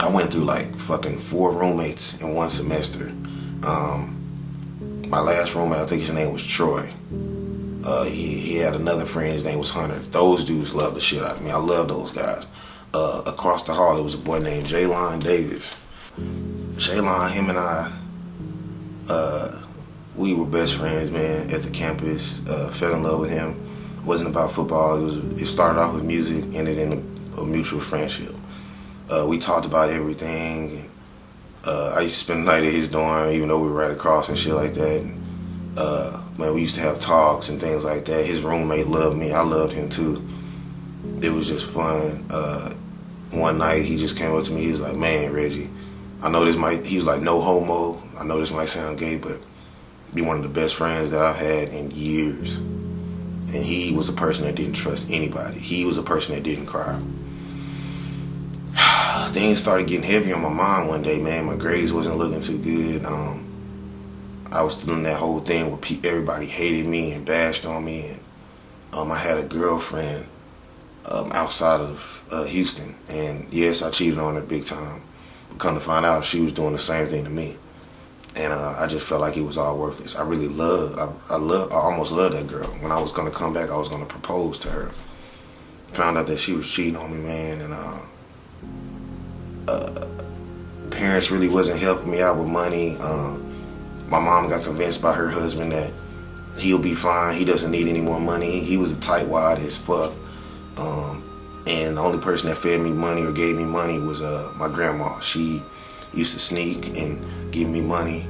I went through like fucking 4 roommates in one semester. My last roommate, I think his name was Troy. He had another friend, his name was Hunter. Those dudes loved the shit out of me. I love those guys. Across the hall, there was a boy named Jaylon Davis. Jaylon, him and I, we were best friends, man, at the campus. Fell in love with him. It wasn't about football. It started off with music, ended in a mutual friendship. We talked about everything. I used to spend the night at his dorm, even though we were right across and shit like that. Man, we used to have talks and things like that. His roommate loved me. I loved him too. It was just fun. One night he just came up to me. He was like, "Man, Reggie, I know this might," he was like, "no homo. I know this might sound gay, but you're one of the best friends that I've had in years." And he was a person that didn't trust anybody. He was a person that didn't cry. Things started getting heavy on my mind one day, man. My grades wasn't looking too good. I was still in that whole thing where everybody hated me and bashed on me. And I had a girlfriend outside of Houston. And yes, I cheated on her big time. But come to find out, she was doing the same thing to me. And I just felt like it was all worthless. I really I almost loved that girl. When I was going to come back, I was going to propose to her. Found out that she was cheating on me, man. And parents really wasn't helping me out with money. My mom got convinced by her husband that he'll be fine. He doesn't need any more money. He was a tightwad as fuck. And the only person that fed me money or gave me money was my grandma. She used to sneak and give me money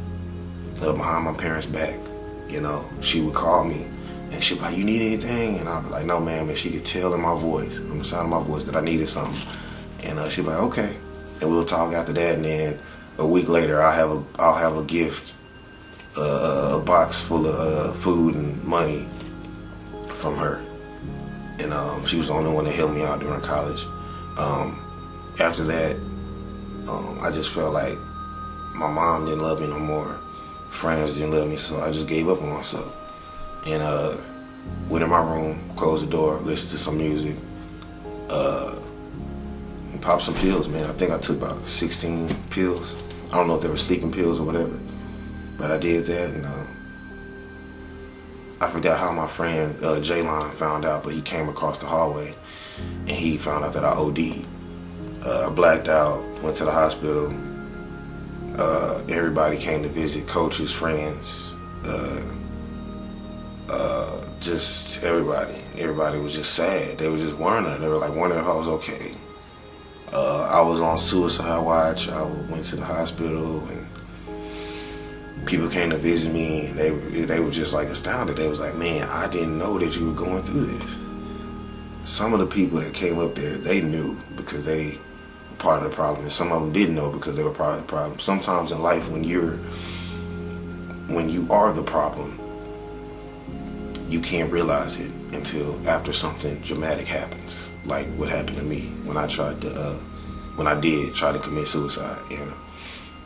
behind my parents' back. You know, she would call me and she'd be like, "You need anything?" And I'd be like, "No, ma'am." And she could tell in my voice, from the sound of my voice, that I needed something. And she'd be like, "Okay." And we'll talk after that. And then a week later, I'll have a gift, a box full of food and money from her. And she was the only one that helped me out during college. After that, I just felt like my mom didn't love me no more. Friends didn't love me, so I just gave up on myself. And went in my room, closed the door, listened to some music, and popped some pills, man. I think I took about 16 pills. I don't know if they were sleeping pills or whatever, but I did that. And I forgot how my friend Jaylon found out, but he came across the hallway and he found out that I OD'd. I blacked out, went to the hospital. Everybody came to visit, coaches, friends, just everybody. Everybody was just sad. They were just wondering. They were like wondering if I was okay. I was on suicide watch. I went to the hospital and people came to visit me, and they were just like astounded. They was like, "Man, I didn't know that you were going through this." Some of the people that came up there, they knew because they were part of the problem, and some of them didn't know because they were part of the problem. Sometimes in life, when you are the problem, you can't realize it until after something dramatic happens, like what happened to me when I did try to commit suicide. And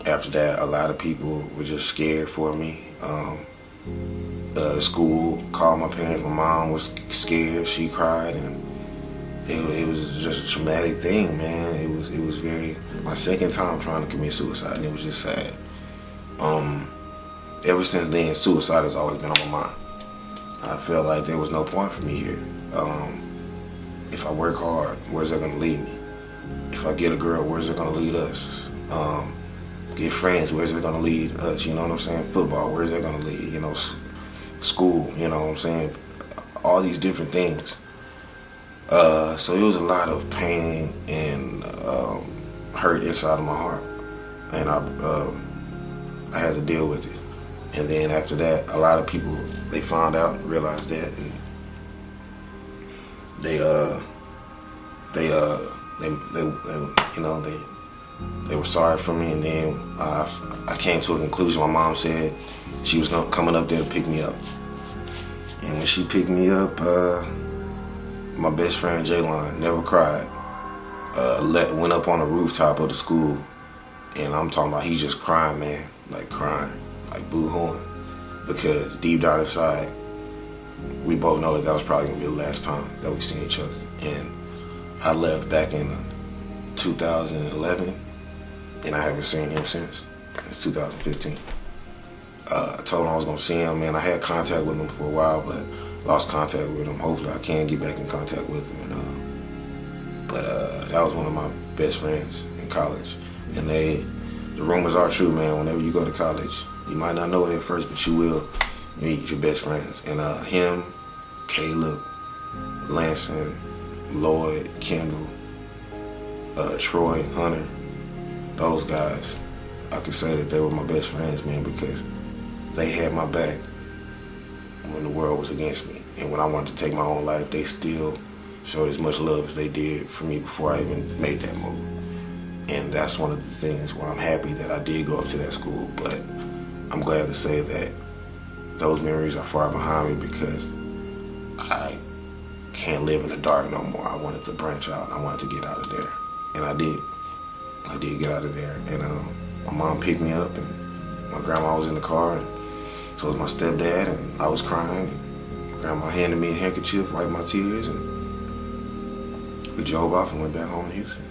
after that, a lot of people were just scared for me. The school called my parents. My mom was scared. She cried, and it was just a traumatic thing, man. It was my second time trying to commit suicide, and it was just sad. Ever since then, suicide has always been on my mind. I felt like there was no point for me here. If I work hard, where's that gonna lead me? If I get a girl, where's it gonna lead us? Get friends, where's it gonna lead us? You know what I'm saying? Football, where's that gonna lead? You know, school, you know what I'm saying? All these different things. So it was a lot of pain and hurt inside of my heart, and I had to deal with it. And then after that, a lot of people, they found out, realized that, and they were sorry for me. And then I came to a conclusion. My mom said she was coming up there to pick me up, and when she picked me up, my best friend Jaylon never cried. Went up on the rooftop of the school, and I'm talking about he just crying, man, like crying, like boo-hooing, because deep down inside, we both know that was probably gonna be the last time that we seen each other. And I left back in 2011, and I haven't seen him since. It's 2015. I told him I was gonna see him, man. I had contact with him for a while, but lost contact with him. Hopefully I can get back in contact with him. But that was one of my best friends in college. And the rumors are true, man. Whenever you go to college, you might not know it at first, but you will meet your best friends. And him, Caleb, Lansing, Lloyd, Kendall, Troy, Hunter, those guys, I could say that they were my best friends, man, because they had my back when the world was against me. And when I wanted to take my own life, they still showed as much love as they did for me before I even made that move. And that's one of the things where I'm happy that I did go up to that school, but I'm glad to say that those memories are far behind me because I can't live in the dark no more. I wanted to branch out. I wanted to get out of there. And I did. I did get out of there. And my mom picked me up, and my grandma was in the car, and so was my stepdad, and I was crying. And grandma handed me a handkerchief, wiped my tears, and we drove off and went back home to Houston.